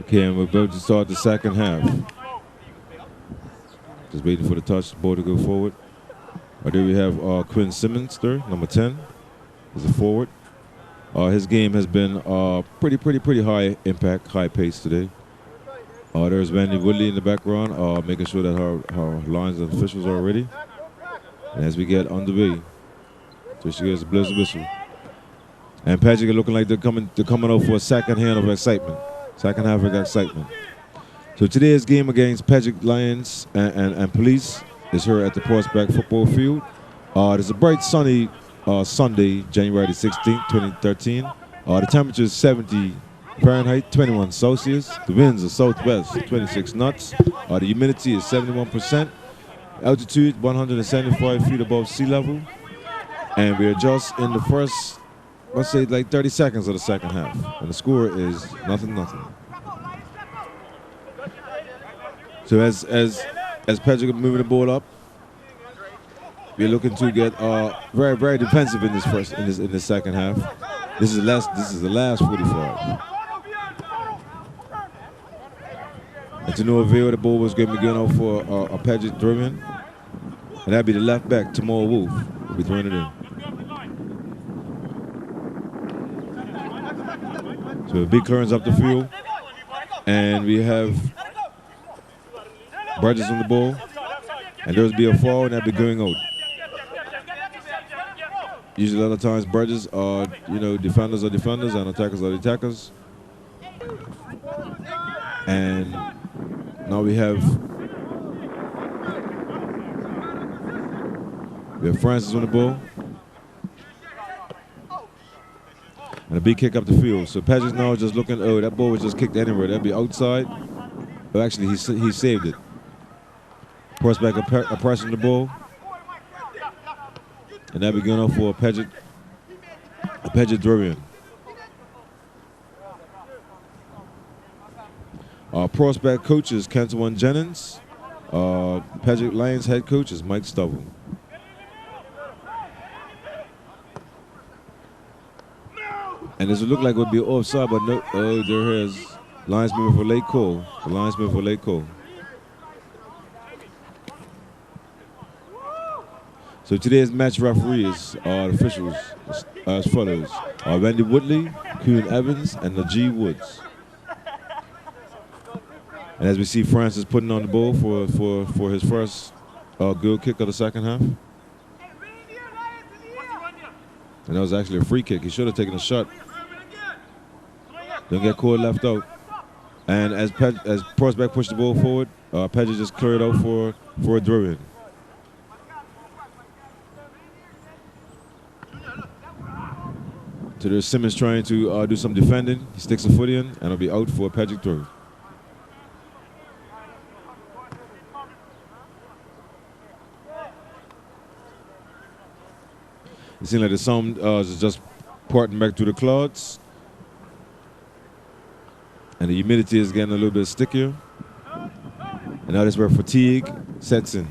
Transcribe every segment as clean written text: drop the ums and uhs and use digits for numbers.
Okay, and we're about to start the second half. Just waiting for the touch, ball to go forward. Right there we have Quinn Simmons there, number 10. He's a forward. His game has been pretty high impact, high pace today. There's Vandy Woodley in the background, making sure that her lines and officials are ready. And as we get underway, so she gets a blizzard whistle. And Paget looking like they're coming out for a second half of excitement. So today's game against Paget Lions and Police is here at the Prospect Football Field. It's a bright sunny Sunday, January 16th, 2013. The temperature is 70 Fahrenheit, 21 Celsius. The winds are southwest, 26 knots. The humidity is 71%. Altitude 175 feet above sea level. And we are just in the first, let's say, like 30 seconds of the second half. And the score is 0-0. So as Patrick moving the ball up, we're looking to get very defensive in this second half. This is the last 45. And to no avail, the ball was going to be going out for a Paget throw-in. And that'd be the left back, Tamar Wolf, will be throwing it in. So a big clearance up the field. And we have Burgess on the ball. And there's be a foul, and that'd be going out. Usually a lot of times Burgess are, defenders are defenders and attackers are attackers. And now we have Francis on the ball. And a big kick up the field. So Patrick's now just looking, that ball was just kicked anywhere. That'd be outside. But actually, he saved it. Prospect a pressing the ball. And that'd be going off for a Paget throw-in. Our Prospect coach is Kentawan Jennings. Paget Lions head coach is Mike Stubble. And this would look like it would be offside, but no. Oh, there is Lions moving for late call. The Lions moving for late call. So today's match referees are officials as follows: Randy Woodley, Kuhn Evans, and Najee Woods. And as we see Francis putting on the ball for his first good kick of the second half. And that was actually a free kick. He should have taken a shot. Don't get caught left out. And as Prospect pushed the ball forward, Paget just cleared out for a throw-in. So there's Simmons trying to do some defending. He sticks a foot in, and it'll be out for a Paget throw. It seems like the sun is just parting back through the clouds. And the humidity is getting a little bit stickier. And now that's where fatigue sets in.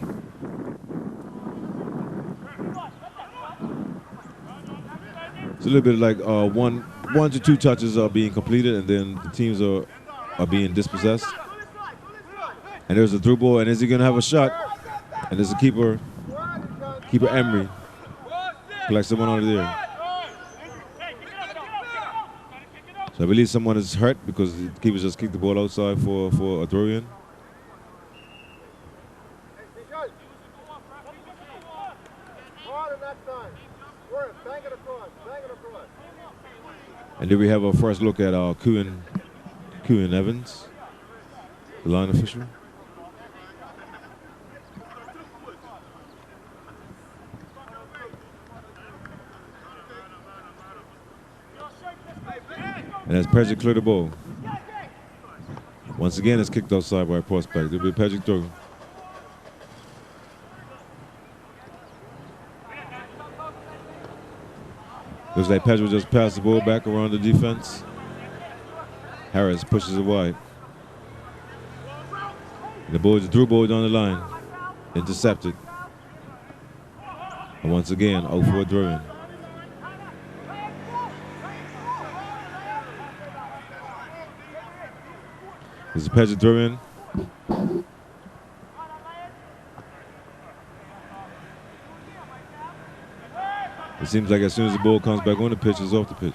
It's a little bit like one to two touches are being completed, and then the teams are being dispossessed. And there's a through ball, and is he going to have a shot? And there's a keeper Emery. Collects someone out of there. So I believe someone is hurt because the keeper just kicked the ball outside for a throw-in. And then we have our first look at our Kuhn Evans, the line official. And as Paget cleared the ball. Once again, it's kicked outside by Prospect. It'll be a Paget throw. Looks like Paget just passed the ball back around the defense. Harris pushes it wide. And the through ball down the line. Intercepted. And once again, out for a throw-in. There's a Paget throw in. It seems like as soon as the ball comes back on the pitch, it's off the pitch.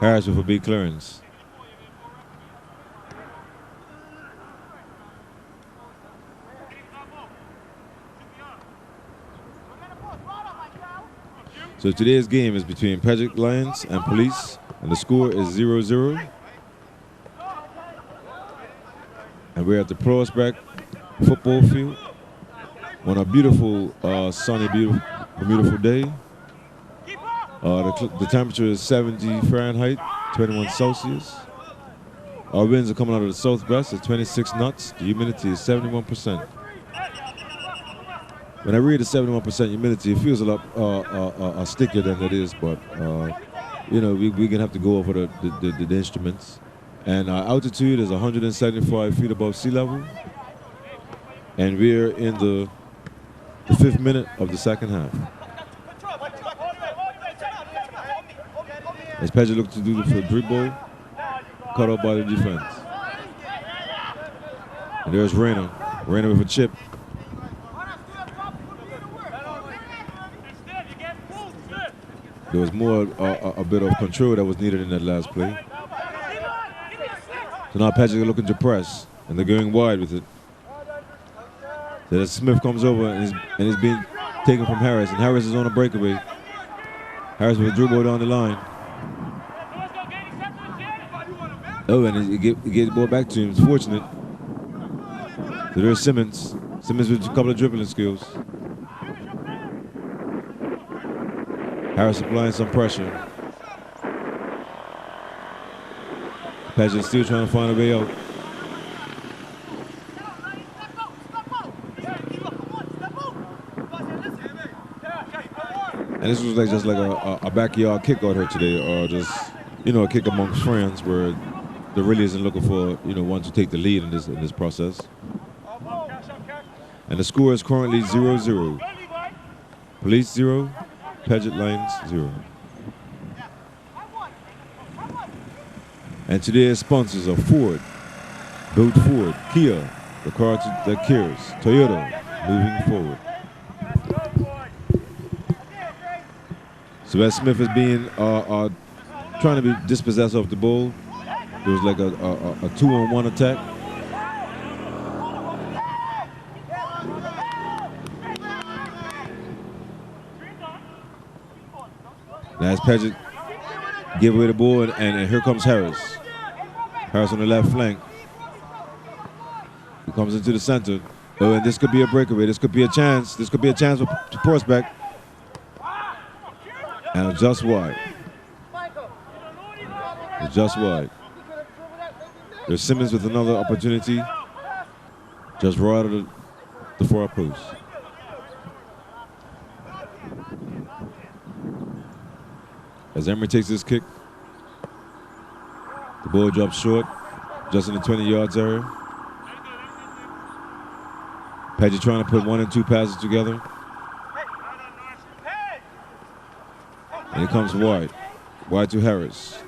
Harris with a big clearance. So today's game is between Paget Lions and Police, and the score is 0-0. And we're at the Prospect football field on a beautiful, sunny, beautiful day. The temperature is 70 Fahrenheit, 21 Celsius. Our winds are coming out of the southwest at 26 knots. The humidity is 71%. When I read the 71% humidity, it feels a lot stickier than it is, but you know, we're gonna have to go over the instruments. And our altitude is 175 feet above sea level, and we're in the 5th minute of the second half. As Paget looks to do the dribble, cut off by the defense. And there's Rayner with a chip. There was more a bit of control that was needed in that last play. So now Paget are looking to press, and they're going wide with it. So that Smith comes over and is being taken from Harris, and Harris is on a breakaway. Harris with a dribble down the line. Oh, and he gets the ball back to him. It's fortunate. So there's Simmons. Simmons with a couple of dribbling skills. Harris applying some pressure. Paget still trying to find a way out. And this was just like a backyard kick out here today, or just, you know, a kick amongst friends where there really isn't looking for, you know, one to take the lead in this process. And the score is currently 0-0. Police 0, Paget Lions 0. And today's sponsors are Ford, Built Ford, Kia, the car that cares, Toyota, moving forward. So as Smith is being trying to be dispossessed of the ball, there was like a 2-on-1 attack. Now as Paget give away the ball, and here comes Harris. Harris on the left flank. He comes into the center. Oh, and this could be a breakaway. This could be a chance. This could be a chance for Prospect. And just wide. Just wide. There's Simmons with another opportunity. Just right out of the far post. As Emery takes this kick, the ball drops short, just in the 20 yards area. Paget trying to put 1 and 2 passes together. And he comes wide. Wide to Harris.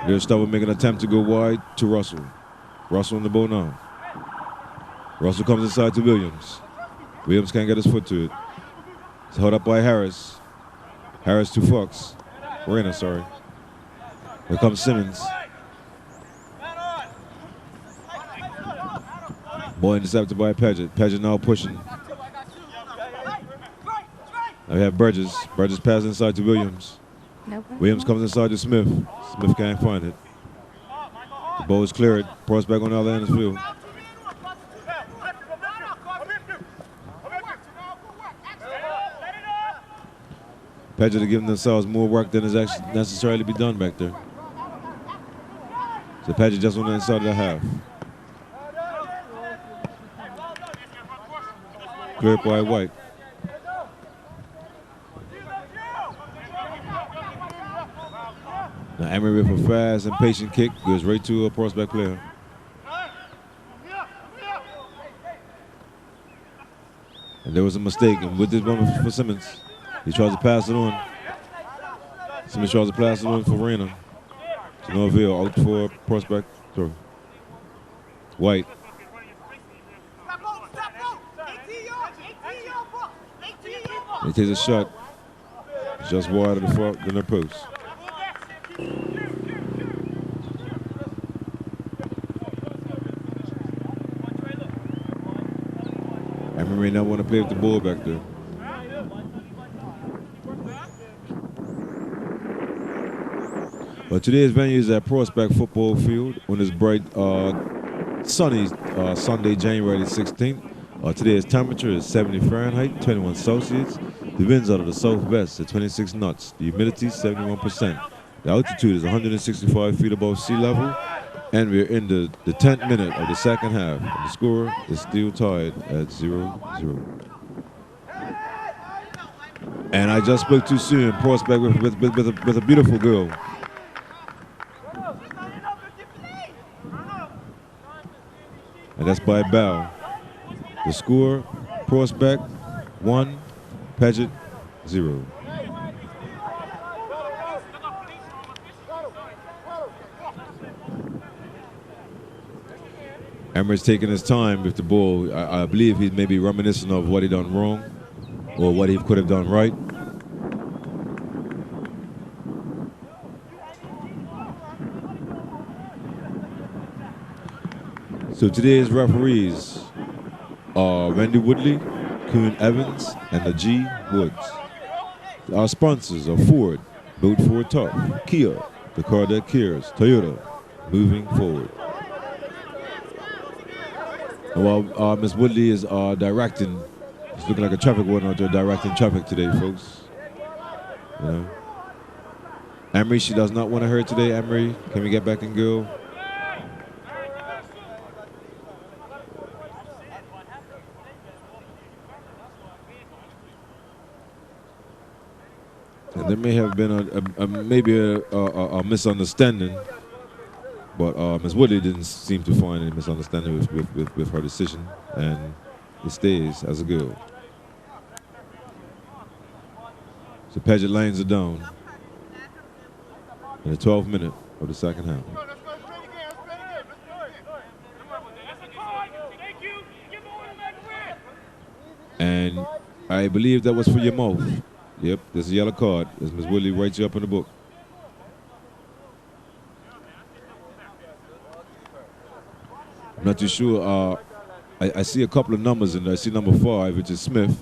There's Stubble making an attempt to go wide to Russell. Russell on the ball now. Russell comes inside to Williams. Williams can't get his foot to it. It's held up by Harris. Harris to Fox. Rayner, sorry. Here comes Simmons. Ball intercepted by Paget. Paget now pushing. Now we have Burgess. Burgess passes inside to Williams. Williams comes inside to Smith. Smith can't find it. The ball is cleared. Prospect on the other end of the field. Paget are giving themselves more work than is actually necessarily be done back there. So Paget just on the inside of the half. Cleared by White. Now Emery with a fast and patient kick goes right to a Prospect player. And there was a mistake, and with this one for Simmons, he tries to pass it on. Smith draws a plastic one for Rena. To Norville, out for prospect throw. White. He takes a shot. Just wide of the near post. Emery not want to play with the ball back there. But today's venue is at Prospect Football Field on this bright, sunny Sunday, January 16th. Today's temperature is 70 Fahrenheit, 21 Celsius. The winds out of the southwest at 26 knots. The humidity 71%. The altitude is 165 feet above sea level. And we're in the 10th minute of the second half. And the score is still tied at 0-0. And I just spoke too soon. Prospect with a beautiful girl. And that's by Bow. The score, Prospect 1, Paget 0. Emery's taking his time with the ball. I believe he's maybe reminiscent of what he done wrong or what he could have done right. So today's referees are Randy Woodley, Coon Evans, and the G. Woods. Our sponsors are Ford, Built Ford Tough, Kia, the car that cares, Toyota, moving forward. And while Ms. Woodley is directing, it's looking like a traffic warden out there directing traffic today, folks. You know. Emery, she does not want to hurt today. Emery, can we get back and go? And there may have been maybe a misunderstanding, but Ms. Woodley didn't seem to find any misunderstanding with her decision, and it stays as a girl. So Paget lanes are down in the 12th minute of the second half. And I believe that was for your mouth. Yep, there's a yellow card as Ms. Woodley writes you up in the book. I'm not too sure. I see a couple of numbers in there. I see number 5, which is Smith.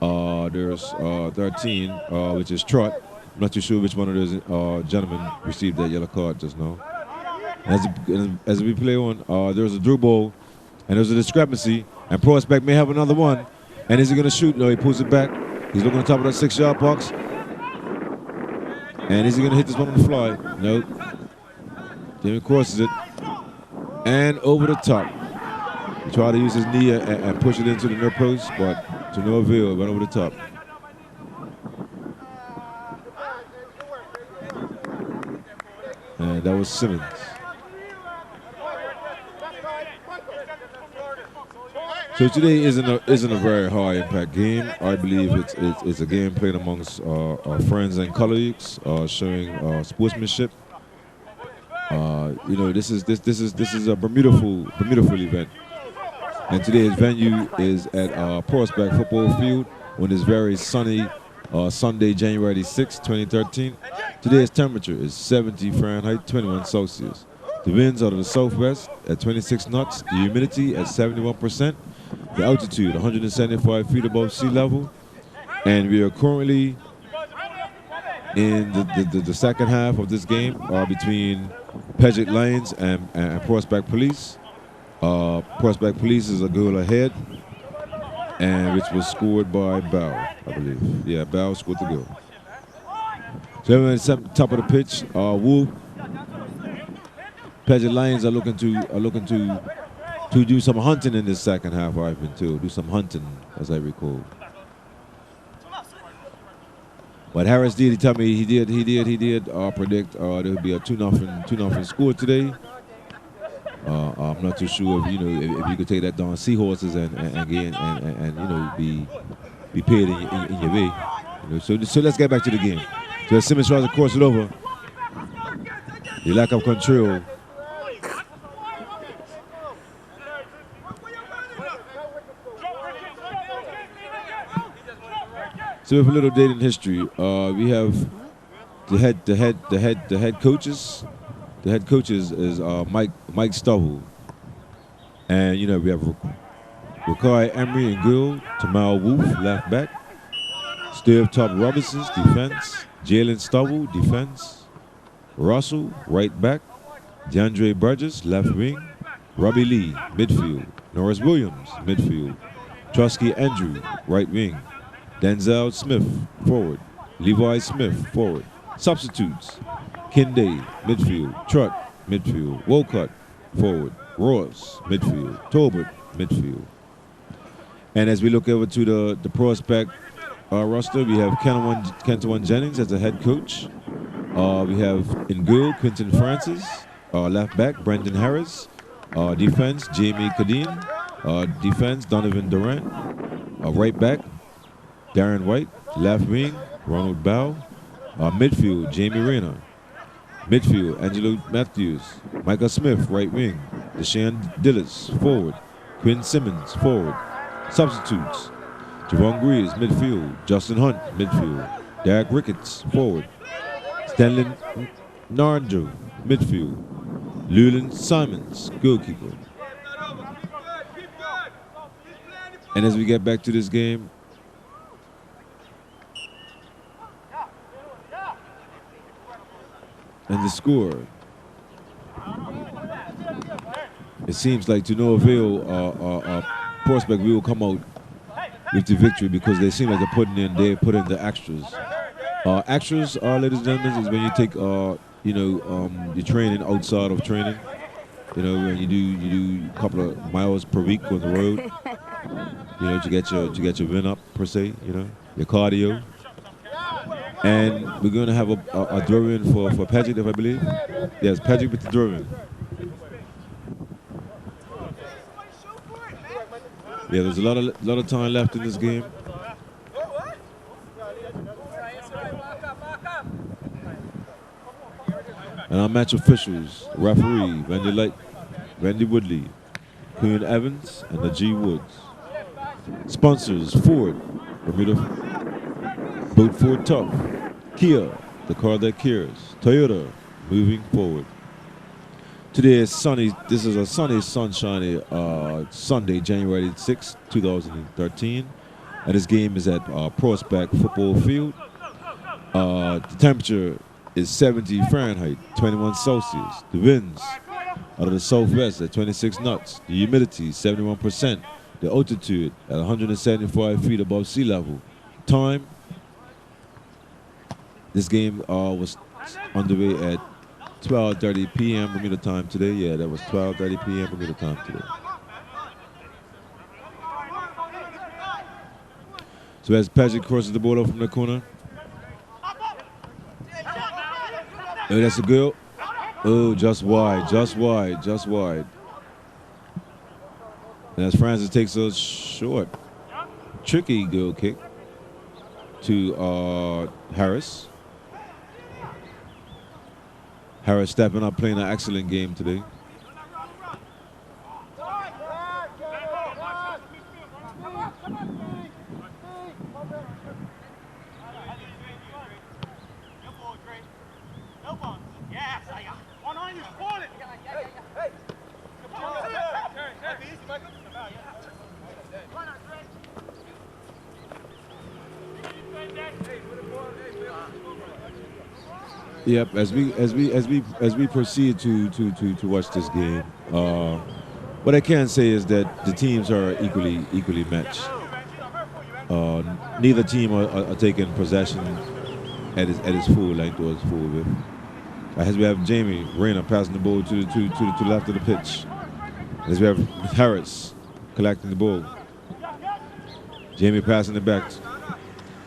There's 13, which is Trott. I'm not too sure which one of those gentlemen received that yellow card just now. As we play on, there's a Drew ball, and there's a discrepancy, and Prospect may have another one. And is he going to shoot? No, he pulls it back. He's looking on top of that 6-yard box. And is he going to hit this one on the fly? Nope. Jimmy crosses it. And over the top. He tried to use his knee and push it into the near post, but to no avail, went over the top. And that was Simmons. So today isn't a very high impact game. I believe it's a game played amongst our friends and colleagues, showing sportsmanship. You know, this is a beautiful event. And today's venue is at Prospect Football Field on this very sunny Sunday, January 6, 2013. Today's temperature is 70 Fahrenheit, 21 Celsius. The winds out of the southwest at 26 knots. The humidity at 71%. The altitude 175 feet above sea level. And we are currently in the second half of this game between Paget Lions and Prospect Police. Prospect Police is a goal ahead, and which was scored by Bow, I believe. Yeah, Bow scored the goal. So at the top of the pitch, Wolf. Paget Lions are looking to do some hunting in this second half. I've been told, do some hunting, as I recall. But Harris did tell me he did predict there would be a 2-0 score today. I'm not too sure if you could take that down seahorses and be paid in your way. So let's get back to the game. So as Simmons tries to cross it over, the lack of control. So we have a little date in history. We have the head coaches. The head coaches is Mike Stubble, and we have Rakai Emery and Gill, Tamal Wolf left back, Steve Top Robinson's defense, Jalen Stubble defense, Russell right back, DeAndre Burgess left wing, Robbie Lee midfield, Norris Williams midfield, Trusky Andrew right wing, Denzel Smith forward, Levi Smith forward. Substitutes: Kinde midfield, Trutt midfield, Wolcott forward, Ross midfield, Tolbert midfield. And as we look over to the prospect roster, we have Kentawan Jennings as the head coach. We have in goal Quinton Francis, left back Brendan Harris, defense Jamie Kadeen, defense Donovan Durant, right back Darren White, left wing Ronald Bow, midfield Jamie Rayner, midfield Angelo Matthews, Michael Smith right wing, Deshaun Dillis forward, Quinn Simmons forward. Substitutes: Javon Greaves midfield, Justin Hunt midfield, Derek Ricketts forward, Stanley Narnjo midfield, Llewellyn Simons goalkeeper. And as we get back to this game, and the score, it seems like to no avail. Prospect will come out with the victory because they seem like they're putting in the extras. Extras, ladies and gentlemen, is when you take your training outside of training. When you do a couple of miles per week on the road. To get your win up per se. Your cardio. And we're going to have a throw-in for Paget, if I believe. Yes, Paget with the throw-in. Yeah, there's a lot of time left in this game. And our match officials: referee Wendy Woodley, Queen Evans, and the G Woods. Sponsors: Ford, Bermuda Boat Ford Tough, Kia, the car that cares, Toyota, moving forward. Today is sunny. This is a sunshiny Sunday, January 6, 2013. And this game is at Prospect Football Field. The temperature is 70 Fahrenheit, 21 Celsius. The winds out of the southwest at 26 knots. The humidity, 71%. The altitude at 175 feet above sea level. Time, this game was underway at 12:30 p.m. Bermuda time today. Yeah, that was 12:30 p.m. Bermuda time today. So as Paget crosses the ball off from the corner. Oh, that's a goal. Oh, just wide. And as Francis takes a short, tricky goal kick to Harris. Harris stepping up, playing an excellent game today. Yep. As we proceed to watch this game, what I can say is that the teams are equally matched. Neither team are taking possession at its full length or its full width. As we have Jamie Rayner passing the ball to the left of the pitch. As we have Harris collecting the ball. Jamie passing it back.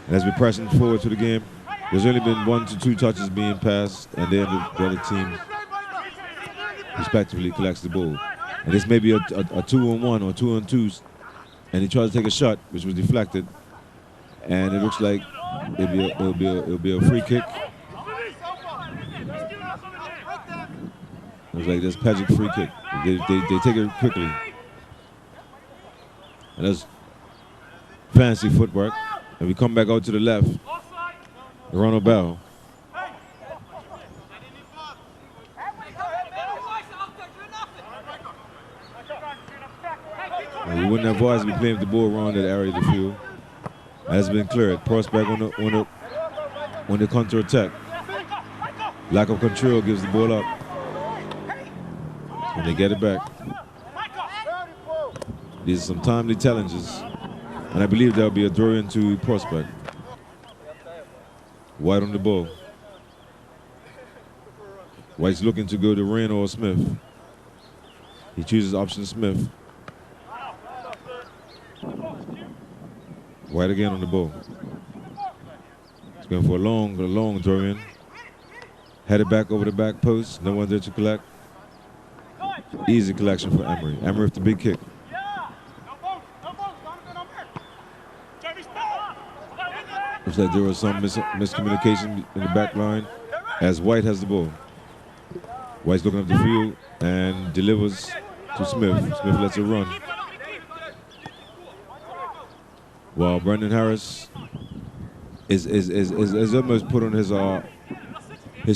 And as we're pressing forward to the game, there's only been 1 to 2 touches being passed, and then the other team respectively collects the ball. And this may be a 2-on-1 or 2-on-2, and he tries to take a shot, which was deflected, and it looks like it'll be a free kick Looks like this Paget free kick. They take it quickly. And that's fancy footwork. And we come back out to the left. Ronald Bell. And we wouldn't advise to be playing with the ball around that area of the field. Has been cleared. Prospect on the counter attack. Lack of control gives the ball up. And they get it back. These are some timely challenges. And I believe there'll be a throw into Prospect. White on the ball. White's looking to go to Rain or Smith. He chooses option Smith. White again on the ball. He's going for a long throw in. Headed back over the back post. No one there to collect. Easy collection for Emery. Emery with the big kick. Looks like there was some miscommunication in the back line as White has the ball. White's looking up the field and delivers to Smith. Smith lets it run. While Brendan Harris is almost put on his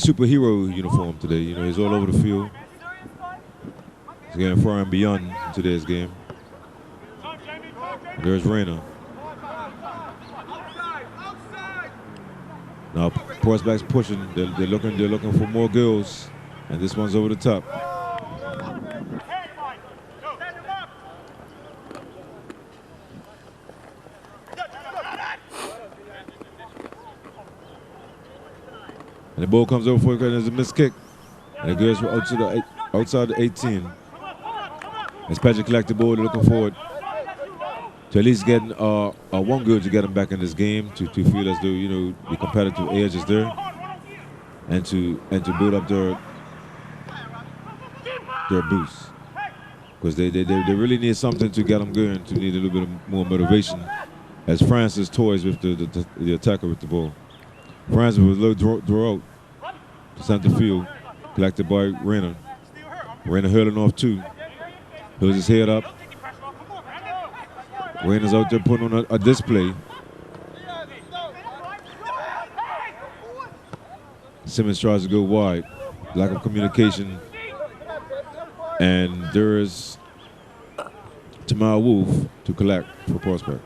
superhero uniform today. You know, he's all over the field. He's getting far and beyond in today's game. There's Rayner. Now Prospect's pushing. They're looking for more goals, and this one's over the top. And the ball comes over for it, and there's a missed kick. And it goes outside the 18. As Paget collect the ball, they're looking forward to at least getting one goal to get them back in this game, to feel as though, you know, the competitive edge is there, and to build up their boost. Because they really need something to get them going, to need a little bit more motivation, as Francis toys with the attacker with the ball. Francis with a low throw out to center field, collected by Rayner. Rayner hurling off two. Heels his head up. Rayner's out there putting on a display. Simmons tries to go wide. Lack of communication. And there is Tamar Wolf to collect for Prospect.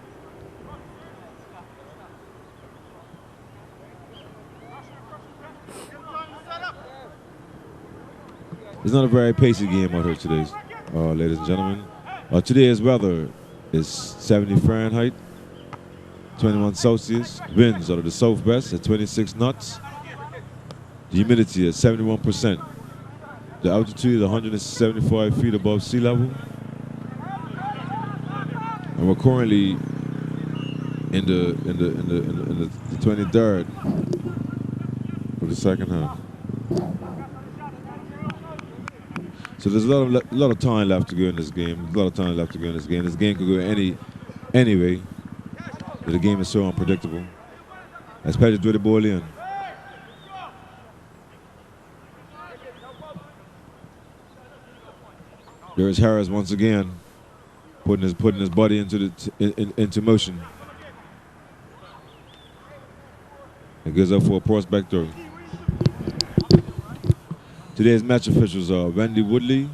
It's not a very pacey game out here today, ladies and gentlemen. Today's weather is 70 Fahrenheit, 21 Celsius. Winds out of the southwest at 26 knots. The humidity is 71%. The altitude is 175 feet above sea level. And we're currently in the 23rd of the second half. So there's a lot of time left to go in this game. This game could go any way. But the game is so unpredictable. As Paget drew the ball in. There's Harris once again, putting his body into motion. It goes up for a Prospect throw. Today's match officials are Randy Woodley,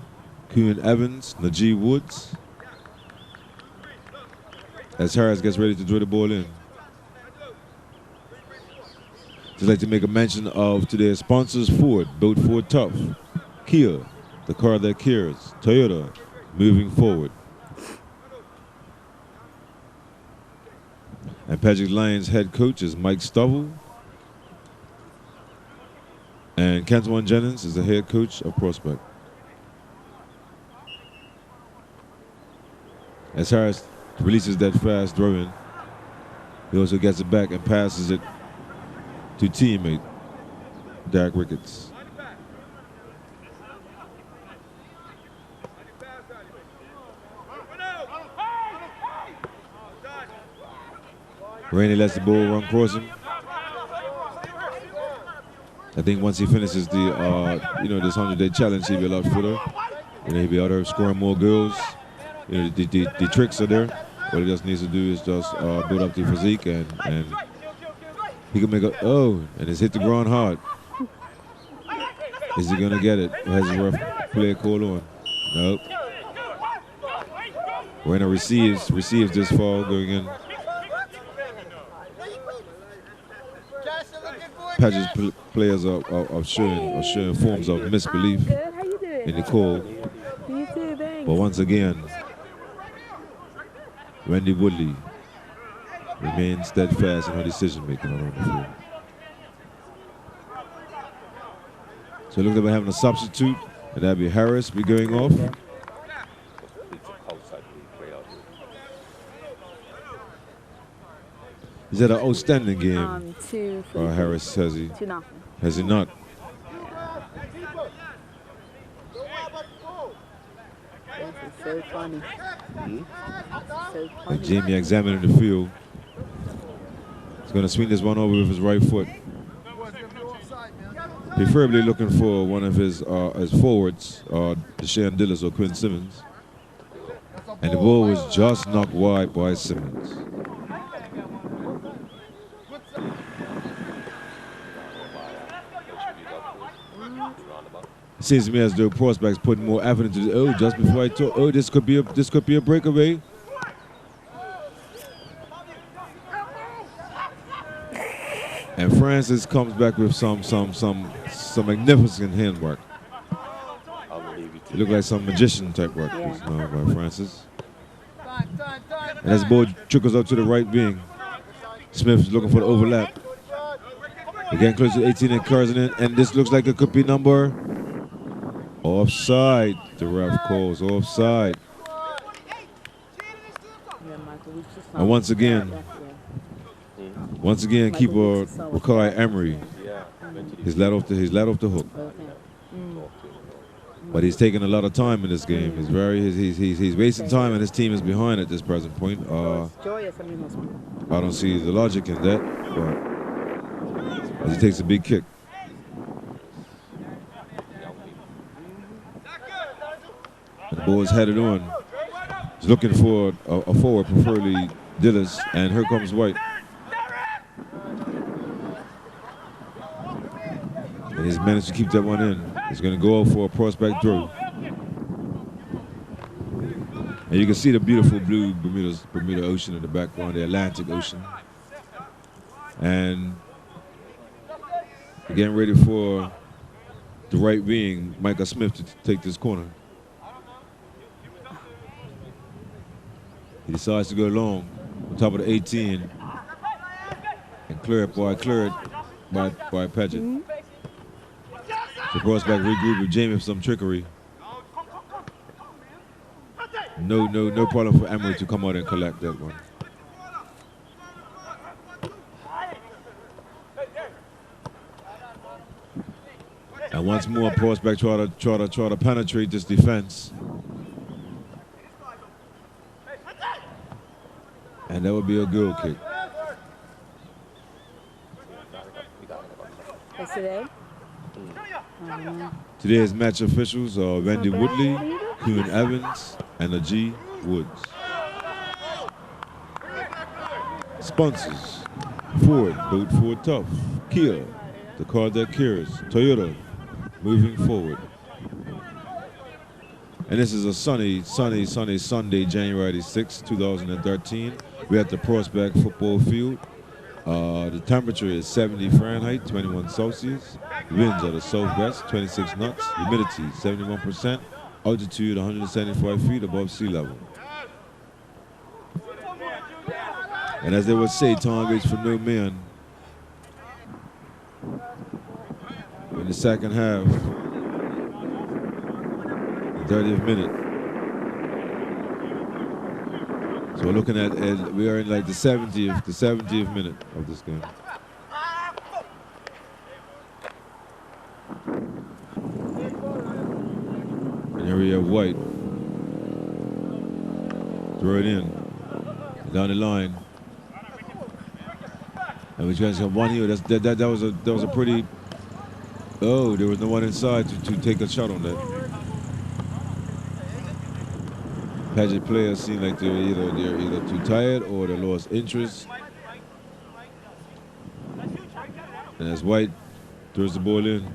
Kuhn Evans, Najee Woods. As Harris gets ready to draw the ball in. Just like to make a mention of today's sponsors: Ford, built Ford tough; Kia, the car that cares; Toyota, moving forward. And Paget Lions head coach is Mike Stovall. And Kenton Jennings is the head coach of Prospect. As Harris releases that fast throw in, he also gets it back and passes it to teammate Derek Ricketts. Rainey lets the ball run crossing. I think once he finishes the, this 100-day challenge, he'll be a lot fitter. He'll be out there scoring more goals. The tricks are there. What he just needs to do is just build up the physique, and he can make and it's hit the ground hard. Is he gonna get it? Or has the ref play call on? Nope. Reina receives this foul going in. Paget's players are showing forms of misbelief in the call. But once again, Wendy Woodley remains steadfast in her decision making on the field. So it looks like we're having a substitute, and that'd be Harris be going off. Is that an outstanding game? 2 for Harris, has he? 2-0. Has he not? This is so funny. So funny. And Jamie examining the field. He's going to swing this one over with his right foot. Preferably looking for one of his forwards, Deshaun Dillis or Quinn Simmons. And the ball was just knocked wide by Simmons. It seems to me as though prospects putting more effort into this. Just before I thought, this could be a breakaway. And Francis comes back with some magnificent handwork. It looked like some magician type work by Francis. And as the ball trickles out to the right wing, Smith's looking for the overlap. We're getting close to 18 and Curzon, and this looks like it could be number offside. The ref calls offside. And once again, keeper Rakai Emery. He's let off the hook. But he's taking a lot of time in this game. He's wasting time, and his team is behind at this present point. I don't see the logic in that, but as he takes a big kick. And the ball is headed on. He's looking for a forward, preferably Dillis, and here comes White. And he's managed to keep that one in. He's going to go out for a prospect throw. And you can see the beautiful blue Bermuda Ocean in the background, the Atlantic Ocean. And getting ready for the right wing, Micah Smith, to take this corner. He decides to go long on top of the 18 and clear it by Paget. The prospect regroup with Jamie for some trickery. No problem for Emery to come out and collect that one. And once more, prospect try to penetrate this defense. And that would be a goal kick. What's today? Today's match officials are Randy Woodley, Kuhn Evans, and Ajee Woods. Sponsors: Ford, Boat Ford Tough, Kia, the car that cares, Toyota, moving forward. And this is a sunny Sunday, January 6, 2013. We're at the Prospect football field. The temperature is 70 Fahrenheit, 21 Celsius. Winds are the southwest, 26 knots. Humidity, 71%. Altitude, 175 feet above sea level. And as they would say, time waits for no man. In the second half, the 30th minute. So we're looking at, we are in like the 70th minute of this game. And here we have White. Throw it in, down the line. And we just have one here. That was a pretty Oh, there was no one inside to take a shot on that. Paget players seem like they're either too tired or they lost interest. And as White throws the ball in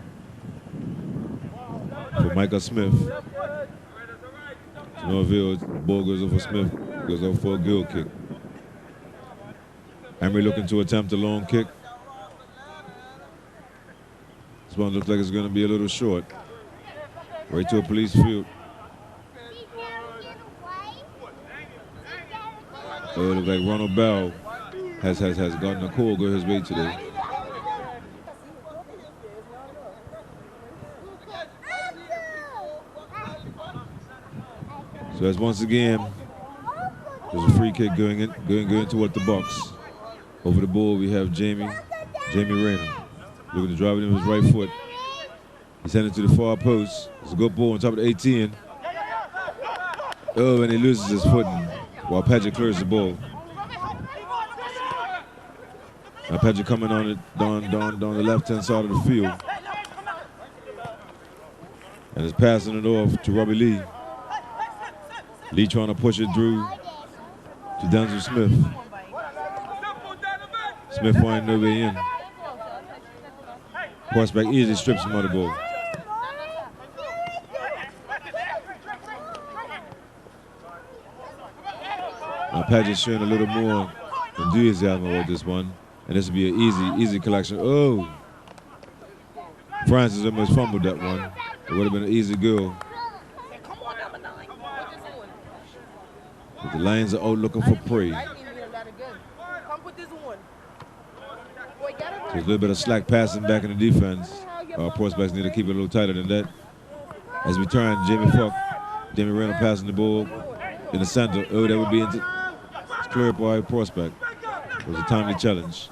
for Micah Smith. To Norville, ball goes over Smith, goes over for a goal kick. Emery looking to attempt a long kick. This one looks like it's going to be a little short. Right to a police field. It looks like Ronald Bell has gotten a call go his way today. So as once again, there's a free kick going toward the box. Over the ball we have Jamie Rayner looking to drive it in with his right foot. He's heading to the far post. It's a good ball on top of the 18. Oh, and he loses his footing while Paget clears the ball. Now Paget coming on it down the left-hand side of the field. And is passing it off to Robbie Lee. Lee trying to push it through to Denzel Smith. Smith finding no way in. Horseback easily strips him of the ball. Now Paget's showing a little more enthusiasm with this one. And this will be an easy collection. Oh! Francis almost fumbled that one. It would have been an easy goal. But the Lions are out looking for prey. So there's a little bit of slack passing back in the defense. Our prospects need to keep it a little tighter than that. As we turn, Jamie Randall passing the ball in the center. Oh, that would be it's cleared by prospect. It was a timely challenge.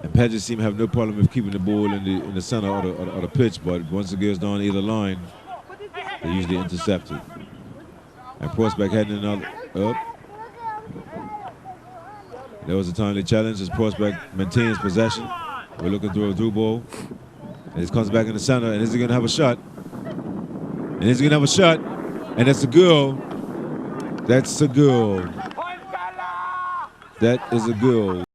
And Paget seem to have no problem with keeping the ball in the center of the pitch, but once it goes down either line, they usually intercept it. And prospect heading up. There was a timely challenge as prospect maintains possession. We're looking through a through ball. And it comes back in the center, and is he going to have a shot? And is he going to have a shot? And that's a goal. That's a goal. That is a goal.